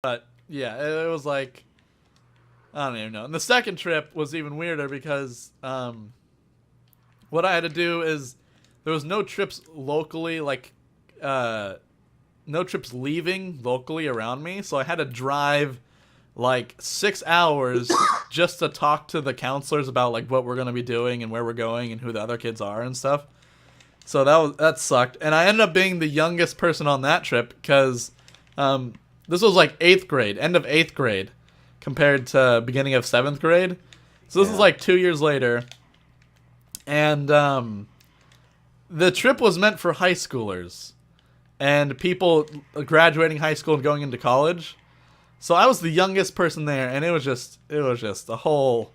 But yeah, it was like I don't even know. And the second trip was even weirder because what I had to do is there was no trips locally, like no trips leaving locally around me, so I had to drive like 6 hours just to talk to the counselors about like what we're gonna be doing and where we're going and who the other kids are and stuff. So that sucked, and I ended up being the youngest person on that trip because this was like eighth grade, end of eighth grade, compared to beginning of seventh grade. So this is like 2 years later, and the trip was meant for high schoolers and people graduating high school and going into college. So I was the youngest person there, and it was just a whole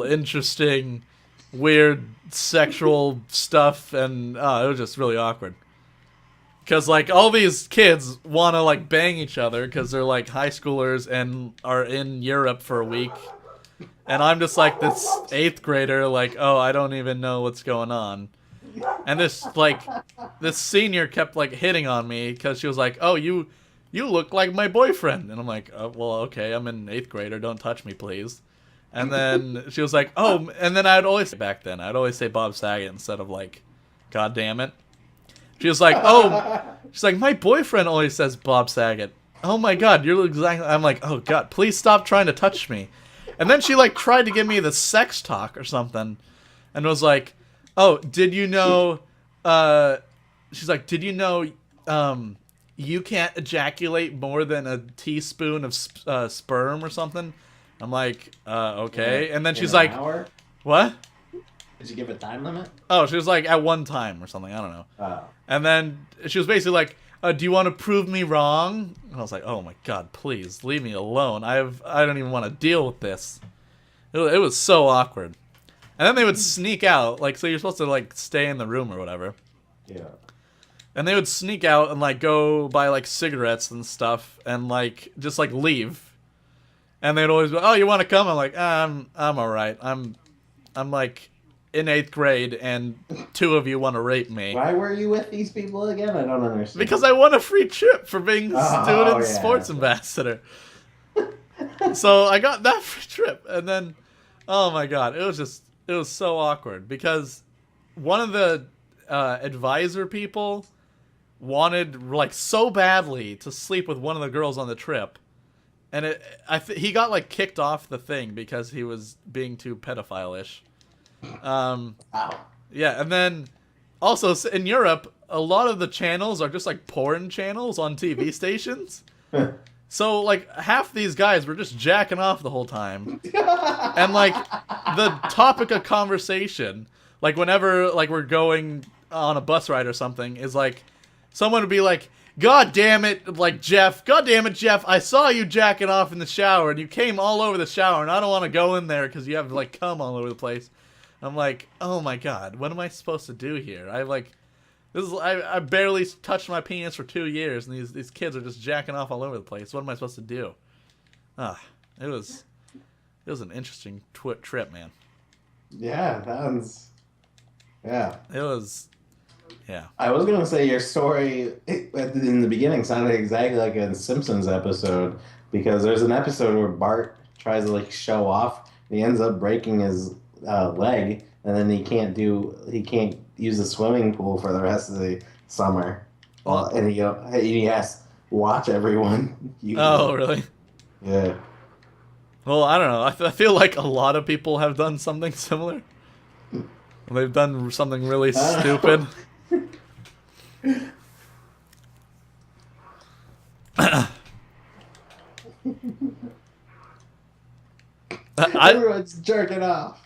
interesting, weird sexual stuff, and it was just really awkward. Because like all these kids want to like bang each other because they're like high schoolers and are in Europe for a week, and I'm just like this eighth grader, like, oh, I don't even know what's going on. And this senior kept like hitting on me because she was like, oh, you look like my boyfriend. And I'm like, oh, well, okay, I'm in eighth grader, don't touch me, please. And then she was like, oh, and then I'd always say Bob Saget instead of like, God damn it. She was like, oh, she's like, my boyfriend always says Bob Saget. Oh my God, you're exactly. I'm like, oh God, please stop trying to touch me. And then she like tried to give me the sex talk or something, and was like, oh, did you know? She's like, did you know? You can't ejaculate more than a teaspoon of sperm or something. I'm like, okay. And then she's like, hour? What? Did you give a time limit? Oh, she was like at one time or something. I don't know. Oh. And then she was basically like, do you want to prove me wrong? And I was like, oh my God, please leave me alone. I don't even want to deal with this. It was so awkward. And then they would sneak out, like, so you're supposed to like stay in the room or whatever. Yeah. And they would sneak out and like go buy like cigarettes and stuff and like just like leave. And they'd always go, oh, you want to come? I'm like, I'm all right. I'm like in eighth grade, and two of you want to rape me. Why were you with these people again? I don't understand. Because I won a free trip for being student sports ambassador. So I got that free trip, and then, oh my God, it was so awkward because one of the advisor people wanted like so badly to sleep with one of the girls on the trip, and he got like kicked off the thing because he was being too pedophile-ish. Yeah, and then also in Europe, a lot of the channels are just like porn channels on TV stations. So like half these guys were just jacking off the whole time, and like the topic of conversation, like whenever like we're going on a bus ride or something, is like someone would be like, God damn it, like Jeff, I saw you jacking off in the shower and you came all over the shower and I don't want to go in there because you have like cum all over the place. I'm like, oh my God, what am I supposed to do here? I barely touched my penis for 2 years and these kids are just jacking off all over the place. What am I supposed to do? It was an interesting trip, man. Yeah, yeah. It was. Yeah. I was going to say your story in the beginning sounded exactly like a Simpsons episode, because there's an episode where Bart tries to like show off and he ends up breaking his leg, and then he can't use the swimming pool for the rest of the summer. And he has to watch everyone. Oh, really? Yeah. Well, I don't know. I feel like a lot of people have done something similar. They've done something really stupid. Everyone's jerking off.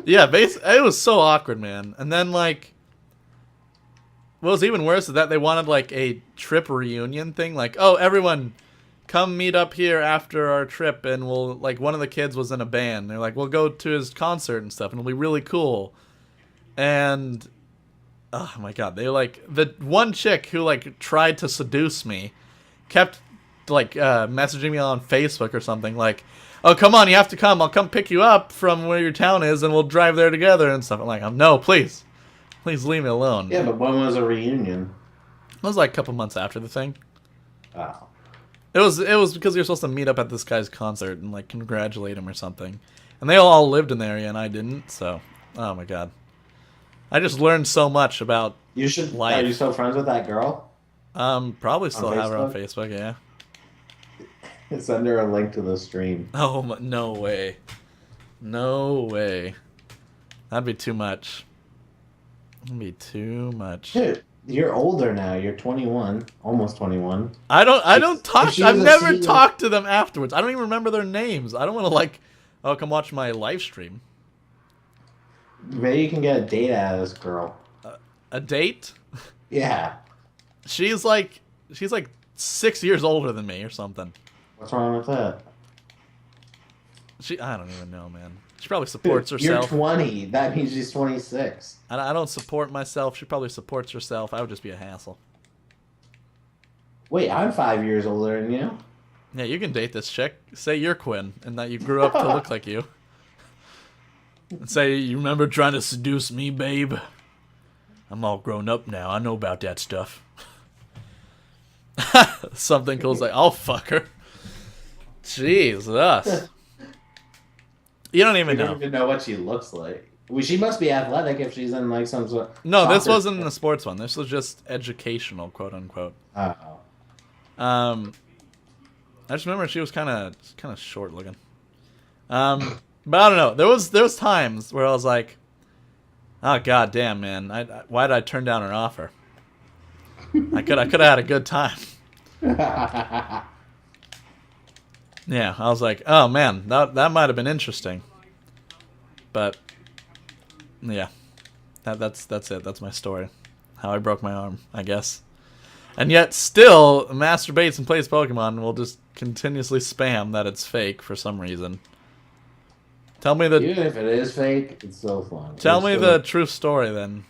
Yeah, it was so awkward, man. And then like, what was even worse is that they wanted like a trip reunion thing. Like, oh, everyone, come meet up here after our trip, and we'll like one of the kids was in a band. They're like, we'll go to his concert and stuff, and it'll be really cool. And oh my God, they like the one chick who like tried to seduce me kept like messaging me on Facebook or something like, oh, come on, you have to come. I'll come pick you up from where your town is, and we'll drive there together and stuff. I'm like, no, please leave me alone. Yeah, but when was a reunion? It was like a couple months after the thing. Oh. It was because you're supposed to meet up at this guy's concert and like congratulate him or something, and they all lived in the area and I didn't. So, oh my god, I just learned so much about You should. life. Are you still friends with that girl? Probably still have her on Facebook? Facebook. Yeah. Send her a link to the stream. Oh no way, no way. That'd be too much. That'd be too much. Dude, you're older now. You're 21, almost 21. I don't talk. she I've was a never senior- talked to them afterwards. I don't even remember their names. I don't want to like, oh, come watch my live stream. Maybe you can get a date out of this girl. A date? Yeah. She's like 6 years older than me or something. What's wrong with that? I don't even know, man. She probably supports Dude, herself. You're 20. That means she's 26. I don't support myself. She probably supports herself. I would just be a hassle. Wait, I'm 5 years older than you. Yeah, you can date this chick. Say you're Quinn and that you grew up to look like you. And say, you remember trying to seduce me, babe? I'm all grown up now. I know about that stuff. Something cool's like, I'll fuck her. Jesus. You don't even You know. don't even know what she looks like. Well, she must be athletic if she's in like some sort. No, this soccer wasn't a sports one. This was just educational, quote unquote. Oh. I just remember she was kind of short looking. But I don't know. There was times where I was like, oh god damn, man, why did I turn down her offer? I could have had a good time. Yeah, I was like, oh man, that might have been interesting. But yeah, that's it. That's my story. How I broke my arm, I guess. And yet still masturbates and plays Pokemon and will just continuously spam that it's fake for some reason. Tell me the Even if it is fake, it's so fun. Tell It's me still- the true story then.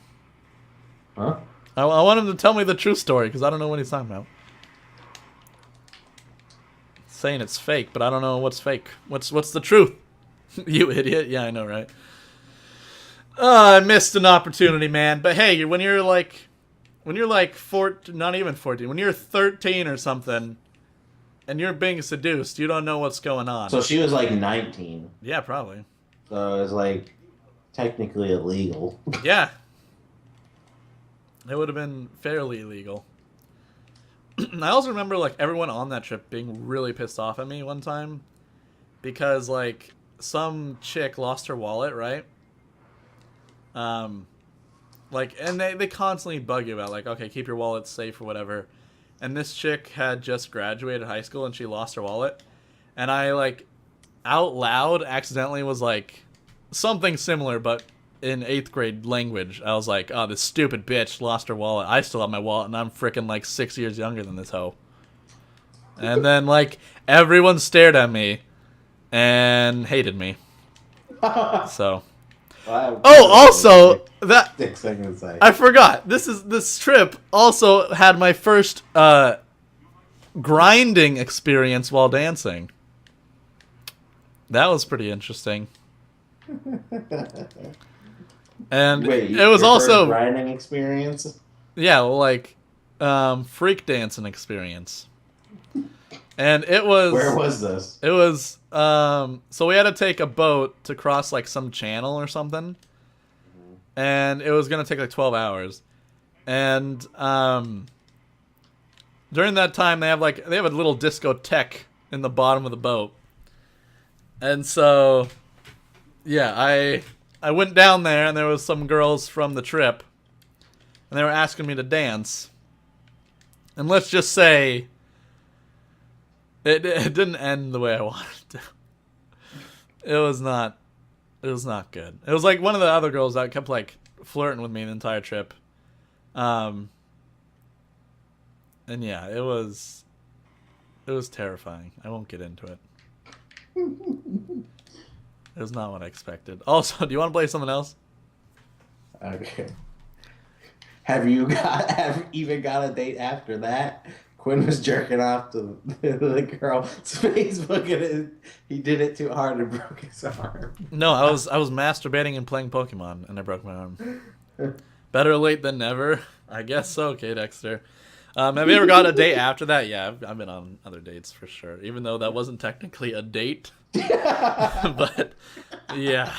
Huh? I want him to tell me the true story because I don't know what he's talking about. Saying it's fake, but I don't know what's fake. What's the truth? You idiot. Yeah, I know, right? I missed an opportunity, man. But hey, when you're like 14, not even 14, when you're 13 or something, and you're being seduced, you don't know what's going on. So she was like 19. Yeah, probably. So it's like technically illegal. Yeah. It would have been fairly illegal. I also remember like everyone on that trip being really pissed off at me one time because like some chick lost her wallet, right? Like, and they constantly bug you about like, okay, keep your wallet safe or whatever. And this chick had just graduated high school and she lost her wallet. And I like out loud accidentally was like something similar, but in 8th grade language. I was like, oh, this stupid bitch lost her wallet. I still have my wallet and I'm freaking like 6 years younger than this hoe. And then like everyone stared at me and hated me. So. Wow. Oh, also that 6 seconds. I forgot. This trip also had my first grinding experience while dancing. That was pretty interesting. And Wait, it was your first also grinding experience. yeah, like freak dancing experience. And it was Where was this? It was so we had to take a boat to cross like some channel or something. And it was going to take like 12 hours. And during that time they have a little discotheque in the bottom of the boat. And so yeah, I went down there and there was some girls from the trip and they were asking me to dance. And let's just say it didn't end the way I wanted it to. It was not good. It was like one of the other girls that kept like flirting with me the entire trip. And yeah, it was terrifying. I won't get into it. It was not what I expected. Also, do you want to play something else? Okay. Have you even got a date after that? Quinn was jerking off to the girl's Facebook and he did it too hard and broke his arm. No, I was masturbating and playing Pokemon and I broke my arm. Better late than never. I guess so, okay, Dexter. Have you ever got a date after that? Yeah, I've been on other dates for sure. Even though that wasn't technically a date, but yeah,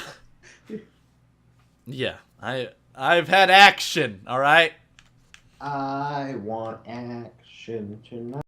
yeah. I've had action. All right. I want action tonight.